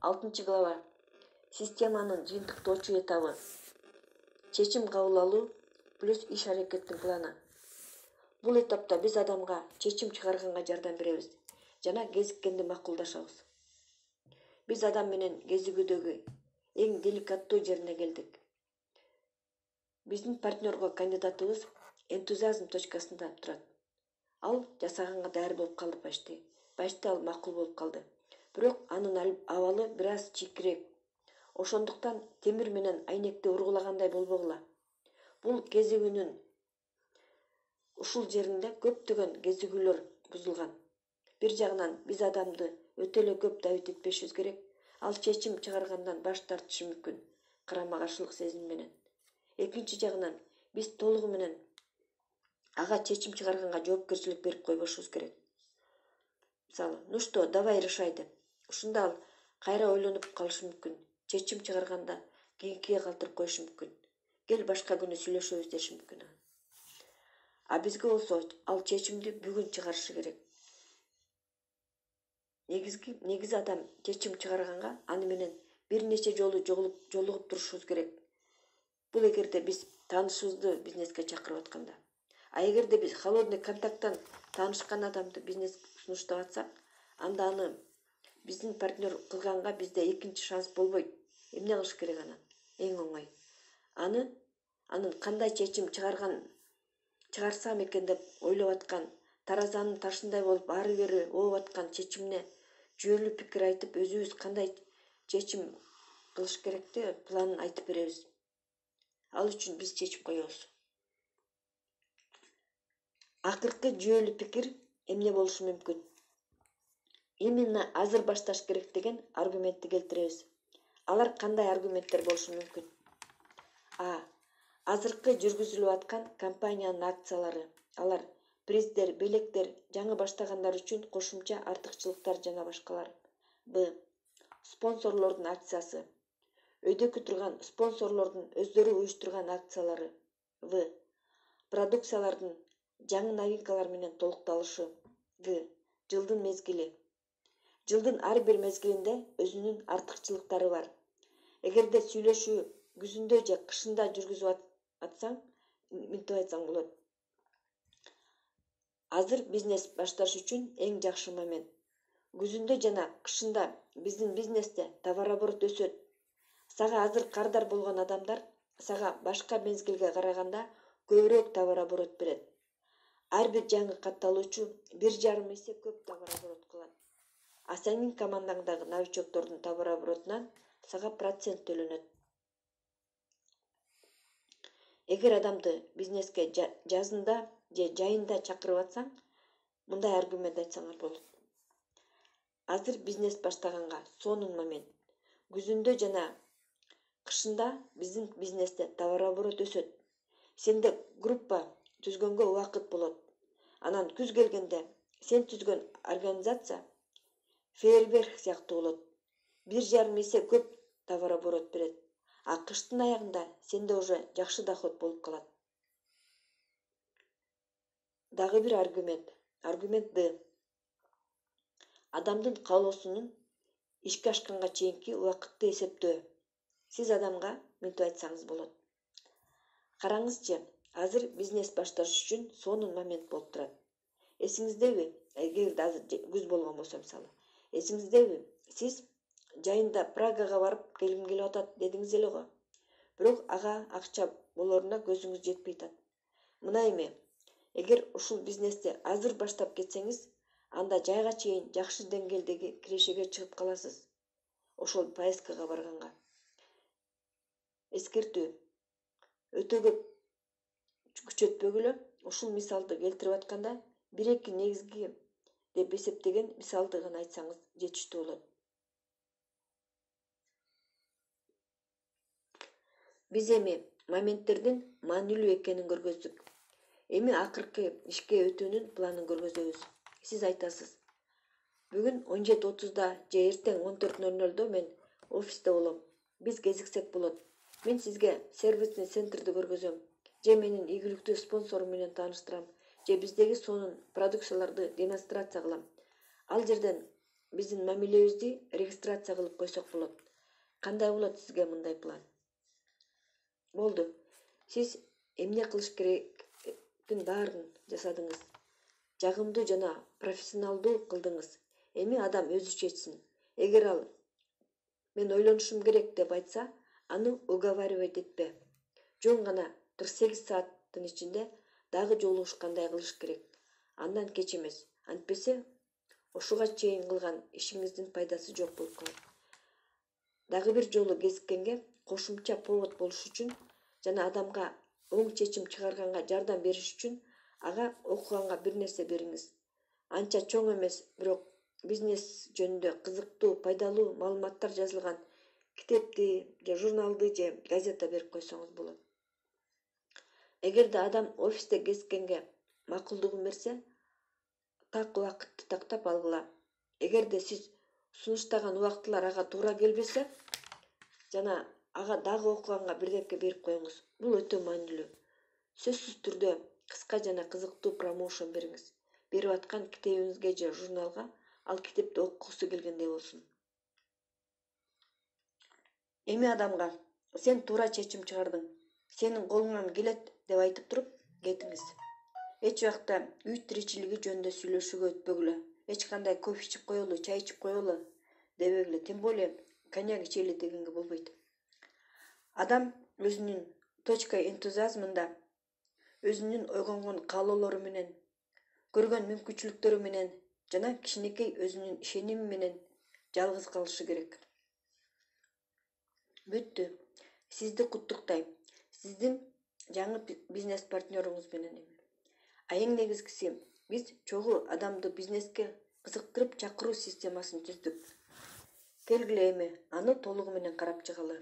6 глава. Системанын жыйынтыктоочу этабы. Чечим кабыл алуу плюс иш аракеттин планы. Бул этапта биз адамга чечим чыгарганга жардам беребиз жана кезиккенди макулдашабыз. Биз адам менен кезигүүдөгү эң деликаттуу жерине келдик. Биздин партнерго кандидатыбыз энтузиазм точкасында турат. Ал жасаганга даяр болуп калды почти. Ал макул болуп калды. Бирок анын абалы бир аз чийкирээк. Ошондуктан темир менен айнекти ургулагандай болбогула. Бул кезигүүнүн ушул жеринде көптөгөн кезигүүлөр бузулган. Бир жагынан биз адамды өтө эле көп давить этпешибиз керек. Ал чечим чыгаргандан баш тартышы мүмкүн, карама каршылык сезим менен. Экинчи жагынан биз толугу менен ага чечим чыгарганга жоопкерчилик берип койбошубуз керек. Мисалы, ну что, давай решай деп. Ушунда ал кайра ойлонуп калышы мүмкүн. Чечим чыгарганда кийинкиге калтырып коюшу мүмкүн. Кел башка күнү сүйлөшөбүз деши мүмкүн. А бизге болсо ал чечимди бүгүн чыгарышы керек. Негизи адам чечим чыгарганга аны менен бир нече жолу жолугуп турушубуз керек. Бул эгерде биз таанышыбызды бизнеске чакырып атканда. А эгерде биз холодный контакттан таанышкан адамды бизнеске сунуштап атсак, анда аны биздин партнер кылганга бизде экинчи шанс болбойт. Эмне кылыш керек анан? Эң оңой. Анын кандай чечим чыгарсам экен деп ойлоп аткан, таразанын ташындай болуп ары бери ооп аткан чечимине жүйөлүү пикир айтып, өзүбүз кандай чечим кылыш керекти планын айтып беребиз. Ал үчүн биз чечип коебуз. Акыркы жүйөлүү пикир эмне болушу мүмкүн? Именно азыр башташ керек деген аргументти келтиребиз. Алар кандай аргументтер болушу мүмкүн? Азыркы жүргүзүлүп аткан компаниянын акциялары. Алар приздер, белектер, жаңы баштагандар үчүн кошумча артыкчылыктар жана башкалар. Б. Спонсорлордун акциясы. Өйдөкү турган спонсорлордун өздөрү уюштурган акциялары. В. Продукциялардын жаңы новинкалар менен толукталышы. Г. Жылдын мезгили. Жылдын ар бир мезгилинде өзүнүн артыкчылыктары бар. Эгерде сүйлөшүү күзүндө же кышында жүргүзүп атсаң, мынтип айтсаң болот. Азыр бизнес башташ үчүн эң жакшы момент. Күзүндө жана кышында биздин бизнесте товарооборот өсөт. Сага азыр кардар болгон адамдар сага башка мезгилге караганда көбүрөөк товарооборот берет. Ар бир жаңы катталуучу 1,5 эсе көп товарооборот кылат. А сенин командаңдагы новичоктордун товарооборотунан сага процент төлөнөт. Эгер адамды бизнеске жазында же жайында чакырып атсаң, мындай аргумент айтсаңар болот. Азыр бизнес баштаганга сонун момент. Күзүндө жана кышында биздин бизнесте товарооборот өсөт. Сенде группа түзгөнгө убакыт болот. Анан күз келгенде сен түзгөн организация фейерверк сыяктуу болот. 1,5 эсе көп товарооборот берет. А кыштын аягында сенде уже жакшы доход болуп калат. Дагы бир аргумент. Аргумент Д. Адамдын каалоосунун ишке ашканга чейинки убакытты эсептөө. Сиз адамга мынтип айтсаңыз болот. Караңызчы, азыр бизнес башташ үчүн сонун момент болуп турат. Эсиңиздеби? Эгерде азыр күз болгон болсо мисалы. Эсиңиздеби? Сиз жайында Прагага барып келгим келип атат дедиңиз эле го. Бирок ага акча болоруна көзүңүз жетпей атат. Мына эми, эгер ушул бизнести азыр баштап кетсеңиз, анда жайга чейин жакшы деңгээлдеги кирешеге чыгып каласыз. Ошол поездкага барганга. Эскертүү. Өтө көп күчөтпөгүлө, ушул мисалды келтирип атканда 1-2 негизги деп эсептеген мисалды гана айтсаңыз жетиштүү болот. Биз эми моменттердин маанилүү экенин көргөздүк. Эми акыркы ишке өтүүнүн планын көргөзөбүз. Сиз айтасыз. Бүгүн 17:30 же эртең 14:00 мен офисте болом. Биз кезиксек болот. Мен сизге сервисный центрди көргөзөм. Же менин ийгиликтүү спонсорум менен тааныштырам. Же биздеги сонун продукцияларды демонстрация кылам. Ал жерден биздин мамилебизди регистрация кылып койсок болот. Кандай болот сизге мындай план? Болду. Сиз эмне кылыш керектин баарын жасадыңыз. Жагымдуу жана профессионалдуу кылдыңыз. Эми адам өзү чечсин. Эгер ал мен ойлонушум керек деп айтса, аны уговаривать этпе. Жөн гана 48 сааттын ичинде дагы жолугушкандай кылыш керек. Андан кеч эмес. Антпесе, ушуга чейин кылган ишиңиздин пайдасы жок болуп калат. Дагы бир жолу кезиккенге кошумча повод болуш үчүн жана адамга оң чечим чыгарганга жардам бериш үчүн ага окуганга бир нерсе бериңиз. Анча чоң эмес, бирок бизнес жөнүндө кызыктуу, пайдалуу маалыматтар жазылган китепти же журналды же газета берип койсоңуз болот. Эгерде адам офисте кезиккенге макулдугун берсе, так убакытты тактап алгыла. Эгерде сиз сунуштаган убактылар ага туура келбесе, жана ага дагы окуганга бирдеке берип коюңуз. Бул өтө маанилүү. Сөзсүз түрдө кыска жана кызыктуу промоушен бериңиз. Берип аткан китебиңизге же журналга ал китепти окугусу келгендей болсун. Эми адамга сен туура чечим чыгардың, сенин колуңан келет деп айтып туруп кетиңиз. Эч убакта үй тиричилиги жөнүндө сүйлөшүүгө өтпөгүлө. Эч кандай кофе ичип коелу, чай ичип коелу дебегиле. Тем более коньяк ичели дегенге болбойт. Адам өзүнүн точка энтузиазмында, өзүнүн ойгонгон каалоолору менен, көргөн мүмкүнчүлүктөрү менен жана кичинекей өзүнүн ишеними менен жалгыз калышы керек. Бүттү. Сизди куттуктайм. Сиздин жаңы бизнес партнерыңыз менен эми. А эң негизгиси, биз чогуу адамды бизнеске кызыктырып чакыруу системасын түздүк. Келгиле эми аны толугу менен карап чыгалы.